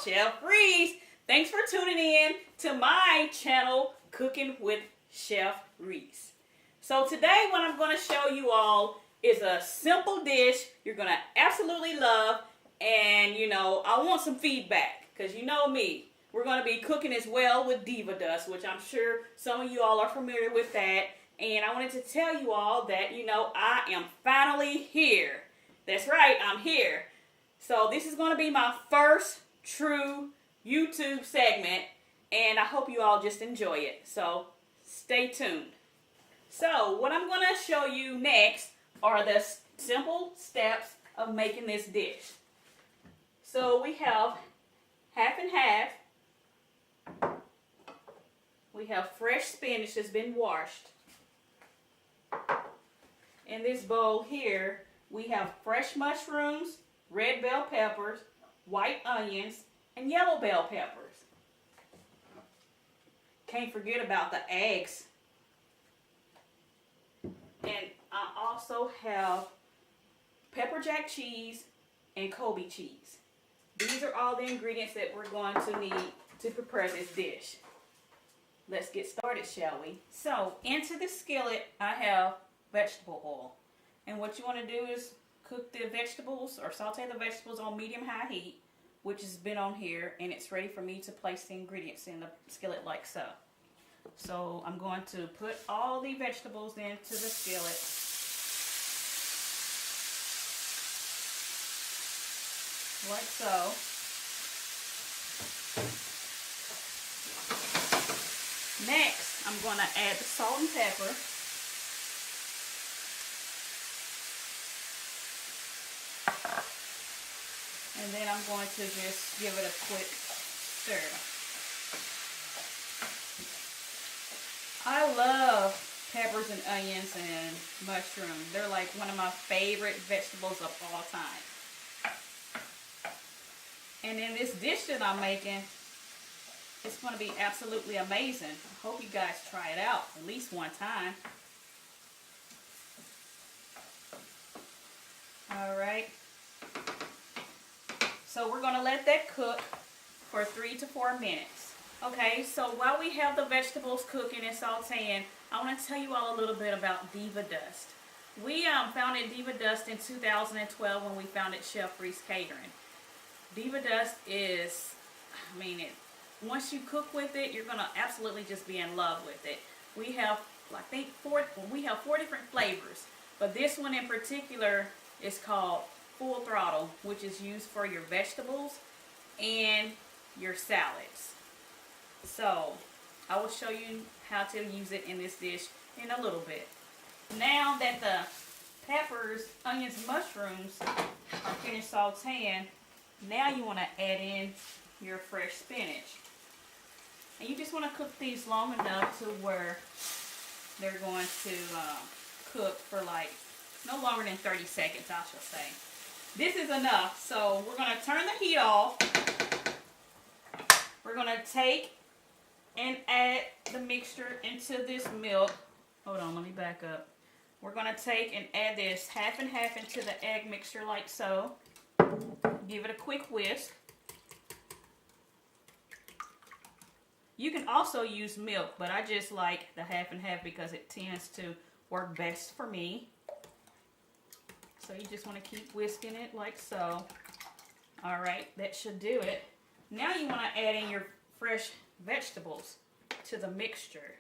Chef Reese. Thanks for tuning in to my channel, Cooking with Chef Reese. So today what I'm going to show you all is a simple dish you're going to absolutely love. And, you know, I want some feedback because you know me. We're going to be cooking as well with Diva dust, which I'm sure some of you all are familiar with that. And I wanted to tell you all that, you know, I am finally here. That's right, I'm here. So this is going to be my first true YouTube segment, and I hope you all just enjoy it. So stay tuned. So what I'm going to show you next are the simple steps of making this dish. So we have half and half. We have fresh spinach that's been washed. In this bowl here, we have fresh mushrooms, red bell peppers, white onions, and yellow bell peppers. Can't forget about the eggs. And I also have pepper jack cheese and Colby cheese. These are all the ingredients that we're going to need to prepare this dish. Let's get started, shall we? So, into the skillet, I have vegetable oil. And what you want to do is cook the vegetables or saute the vegetables on medium-high heat, which has been on here, and it's ready for me to place the ingredients in the skillet like so. So I'm going to put all the vegetables into the skillet. Like so. Next, I'm going to add the salt and pepper. And then I'm going to just give it a quick stir. I love peppers and onions and mushrooms. They're like one of my favorite vegetables of all time. And in this dish that I'm making, it's going to be absolutely amazing. I hope you guys try it out at least one time. Alright. So we're going to let that cook for 3 to 4 minutes. Okay, so while we have the vegetables cooking and sauteing, I want to tell you all a little bit about Diva dust. We founded Diva dust in 2012 when we founded Chef Reese Catering. Diva dust is, once you cook with it, you're going to absolutely just be in love with it. We have, four different flavors, but this one in particular is called Throttle, which is used for your vegetables and your salads. So I will show you how to use it in this dish in a little bit. Now that the peppers, onions, and mushrooms are finished sauteing, now you want to add in your fresh spinach. And you just want to cook these long enough to where they're going to cook for like no longer than 30 seconds, I shall say. This is enough, so we're going to turn the heat off. We're going to take and add the mixture into this milk. Hold on, let me back up. We're going to take and add this half and half into the egg mixture like so. Give it a quick whisk. You can also use milk, but I just like the half and half because it tends to work best for me. So you just want to keep whisking it like so. Alright, that should do it. Now you want to add in your fresh vegetables to the mixture.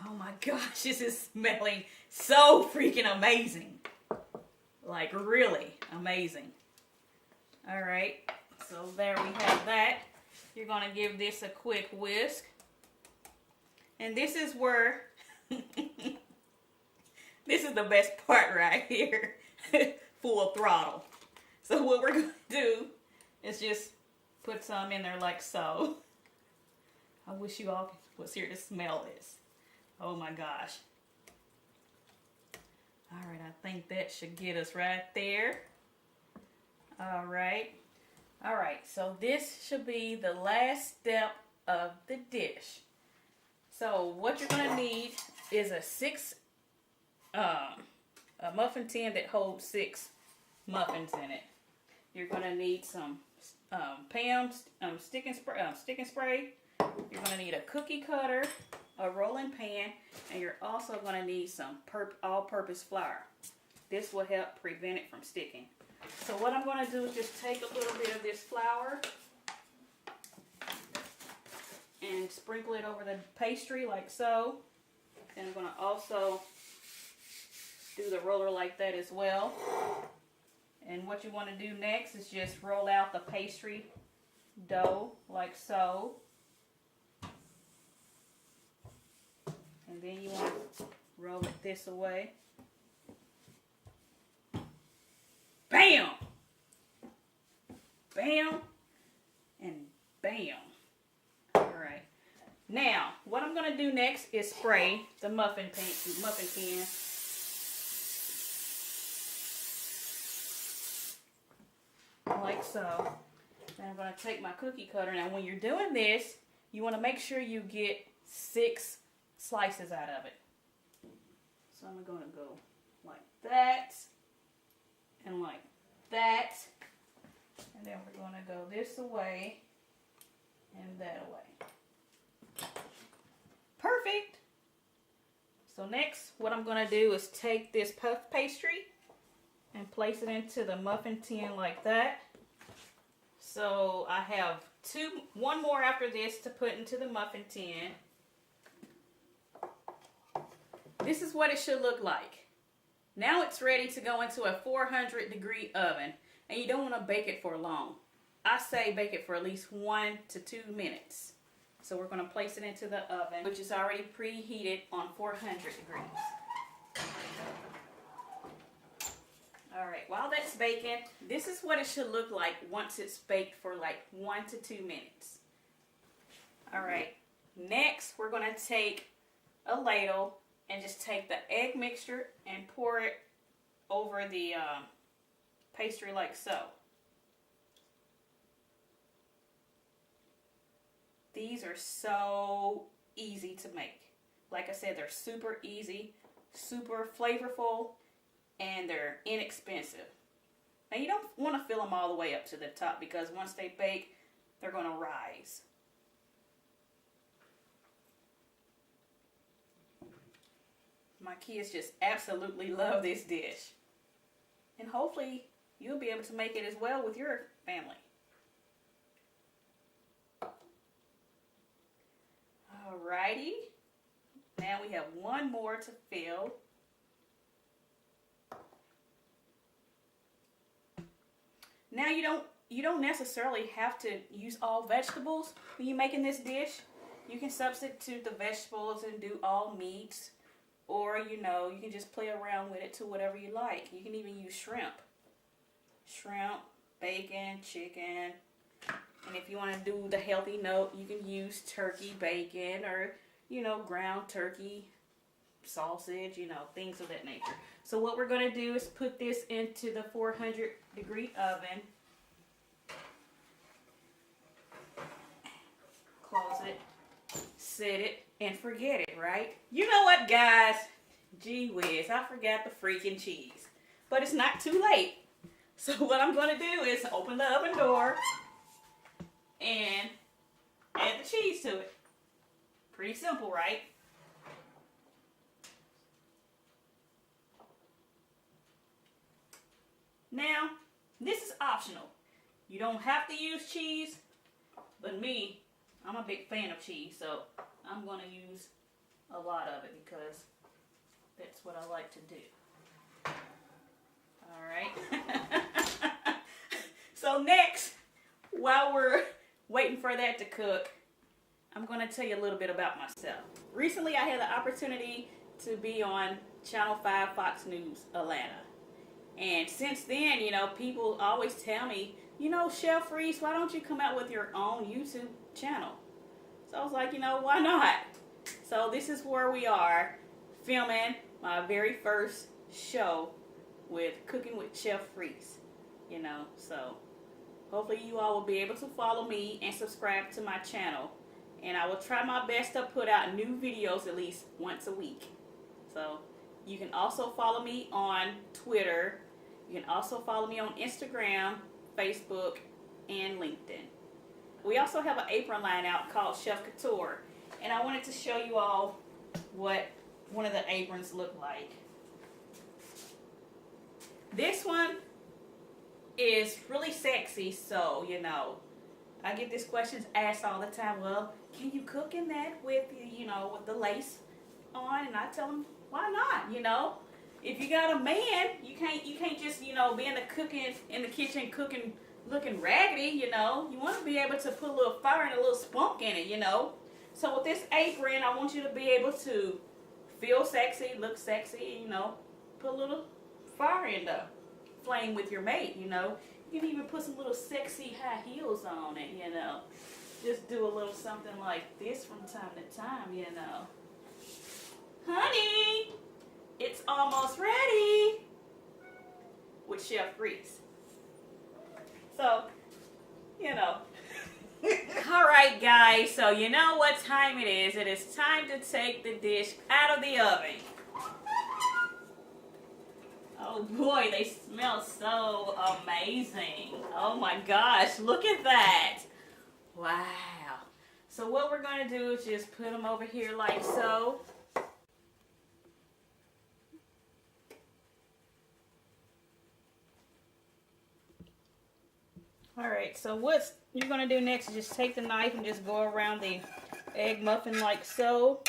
Oh my gosh, this is smelling so freaking amazing. Like really amazing. Alright, so there we have that. You're going to give this a quick whisk. And this is where... This is the best part right here. Full throttle. So what we're going to do is just put some in there like so. I wish you all could hear the smell this. Oh my gosh. Alright, I think that should get us right there. Alright. Alright, so this should be the last step of the dish. So what you're going to need is a muffin tin that holds 6 muffins in it. You're going to need some stick and spray. You're going to need a cookie cutter, a rolling pan, and you're also going to need some all-purpose flour. This will help prevent it from sticking. So what I'm going to do is just take a little bit of this flour and sprinkle it over the pastry like so. And I'm going to also do the roller like that as well. And what you want to do next is just roll out the pastry dough like so. And then you want to roll it this away. Bam! Bam! And bam. Alright. Now, what I'm going to do next is spray the muffin tin. Like so. Then I'm going to take my cookie cutter. Now, when you're doing this, you want to make sure you get 6 slices out of it. So I'm going to go like that. And like that. And then we're going to go this away and that away. Perfect. So next, what I'm going to do is take this puff pastry and place it into the muffin tin like that. So I have one more after this to put into the muffin tin. This is what it should look like. Now it's ready to go into a 400-degree oven, and you don't want to bake it for long. I say bake it for at least 1 to 2 minutes. So we're going to place it into the oven, which is already preheated on 400 degrees. Alright, while that's baking, this is what it should look like once it's baked for like 1 to 2 minutes. Alright, next we're going to take a ladle and just take the egg mixture and pour it over the pastry like so. These are so easy to make. Like I said, they're super easy, super flavorful, and they're inexpensive. Now you don't want to fill them all the way up to the top because once they bake, they're going to rise. My kids just absolutely love this dish. And hopefully you'll be able to make it as well with your family. Alrighty. Now we have one more to fill. Now you don't necessarily have to use all vegetables when you're making this dish. You can substitute the vegetables and do all meats. Or, you can just play around with it to whatever you like. You can even use shrimp. Shrimp, bacon, chicken. And if you want to do the healthy note, you can use turkey, bacon, or, ground turkey, sausage, things of that nature. So what we're going to do is put this into the 400-degree oven. Close it. Set it. And forget it, right? You know what, guys? Gee whiz, I forgot the freaking cheese. But it's not too late. So what I'm going to do is open the oven door and add the cheese to it. Pretty simple, right? Now, this is optional. You don't have to use cheese, but me, I'm a big fan of cheese, so I'm going to use a lot of it because that's what I like to do. Alright. So next, while we're waiting for that to cook, I'm going to tell you a little bit about myself. Recently, I had the opportunity to be on Channel 5 Fox News Atlanta. And since then, people always tell me, Chef Reese, why don't you come out with your own YouTube channel? So I was like, why not? So this is where we are, filming my very first show with Cooking with Chef Reese. So hopefully you all will be able to follow me and subscribe to my channel. And I will try my best to put out new videos at least once a week. So you can also follow me on Twitter. You can also follow me on Instagram, Facebook, and LinkedIn. We also have an apron line out called Chef Couture, and I wanted to show you all what one of the aprons look like. This one is really sexy, so you know, I get these questions asked all the time. Well, can you cook in that with with the lace on? And I tell them, why not? You know, if you got a man, you can't just be in the kitchen cooking looking raggedy. You know, you want to be able to put a little fire and a little spunk in it. You know, so with this apron, I want you to be able to feel sexy, look sexy. You know, put a little fire in the flame with your mate. You know, you can even put some little sexy high heels on it. You know, just do a little something like this from time to time. You know, honey, it's almost ready with Chef Reese. So, you know. Alright guys, so you know what time it is. It is time to take the dish out of the oven. Oh boy, they smell so amazing. Oh my gosh, look at that. Wow. So what we're going to do is just put them over here like so. Alright, so what you're going to do next is just take the knife and just go around the egg muffin like so.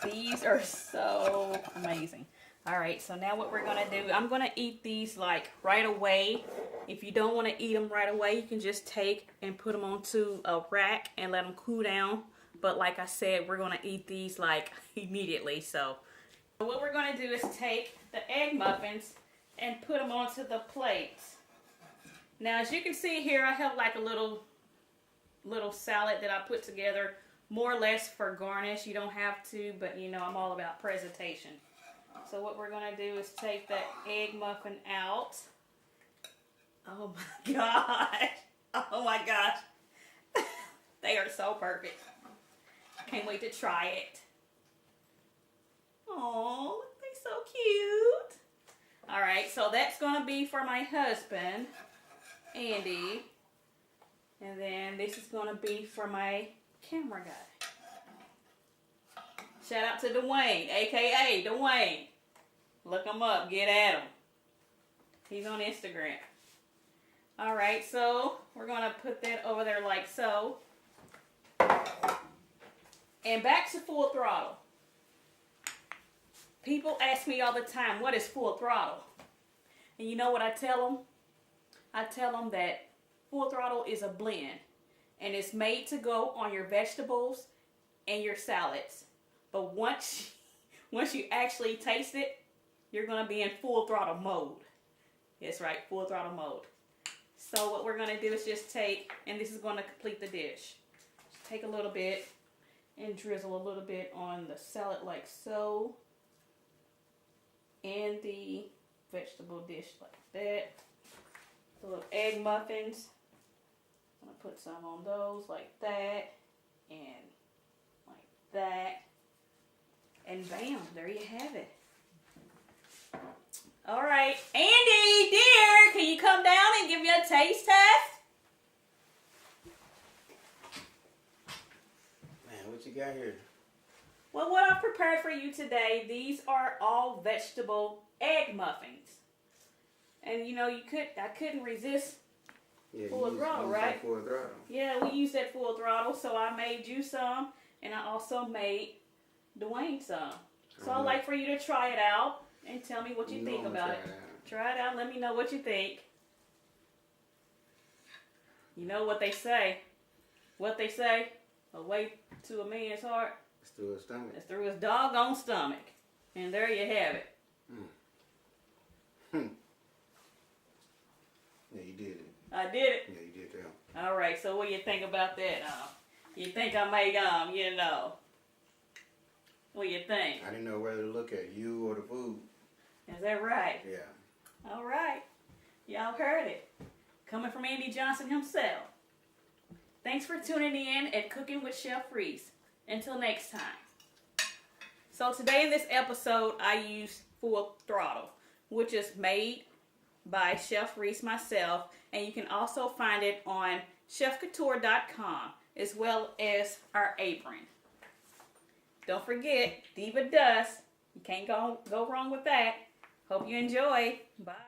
These are so amazing. Alright, so now what we're going to do, I'm going to eat these like right away. If you don't want to eat them right away, you can just take and put them onto a rack and let them cool down. But like I said, we're going to eat these like immediately, so. What we're going to do is take the egg muffins and put them onto the plates. Now, as you can see here, I have like a little salad that I put together, more or less for garnish. You don't have to, but you know, I'm all about presentation. So what we're going to do is take that egg muffin out. Oh my gosh. Oh my gosh. They are so perfect. Can't wait to try it. Oh, they're so cute. All right, so that's going to be for my husband, Andy. And then this is going to be for my camera guy. Shout out to Dwayne, a.k.a. Dwayne. Look him up. Get at him. He's on Instagram. All right, so we're going to put that over there like so. And back to full throttle. People ask me all the time, what is full throttle? And you know what I tell them? I tell them that full throttle is a blend. And it's made to go on your vegetables and your salads. But once you actually taste it, you're going to be in full throttle mode. That's right, full throttle mode. So what we're going to do is just take, and this is going to complete the dish. Just take a little bit and drizzle a little bit on the salad like so. And the vegetable dish like that. The little egg muffins. I'm going to put some on those like that. And like that. And bam, there you have it. Alright, Andy, dear, can you come down and give me a taste test? Man, what you got here? Well, what I've prepared for you today, these are all vegetable egg muffins. And you know, I couldn't resist full throttle, right? Full throttle. Yeah, we used that full throttle, so I made you some, and I also made Dwayne some. So I'd like for you to try it out and tell me what you think about it. Try it out, let me know what you think. You know what they say. What they say, a way to a man's heart. It's through his stomach. It's through his doggone stomach. And there you have it. Yeah, you did it. I did it. Yeah, you did that. All right, so what do you think about that? You think I made, what do you think? I didn't know whether to look at you or the food. Is that right? Yeah. All right. Y'all heard it. Coming from Andy Johnson himself. Thanks for tuning in at Cooking with Chef Reese. Until next time. So today in this episode, I used Full Throttle, which is made by Chef Reese myself, and you can also find it on chefcouture.com as well as our apron. Don't forget Diva dust. You can't go wrong with that. Hope you enjoy. Bye.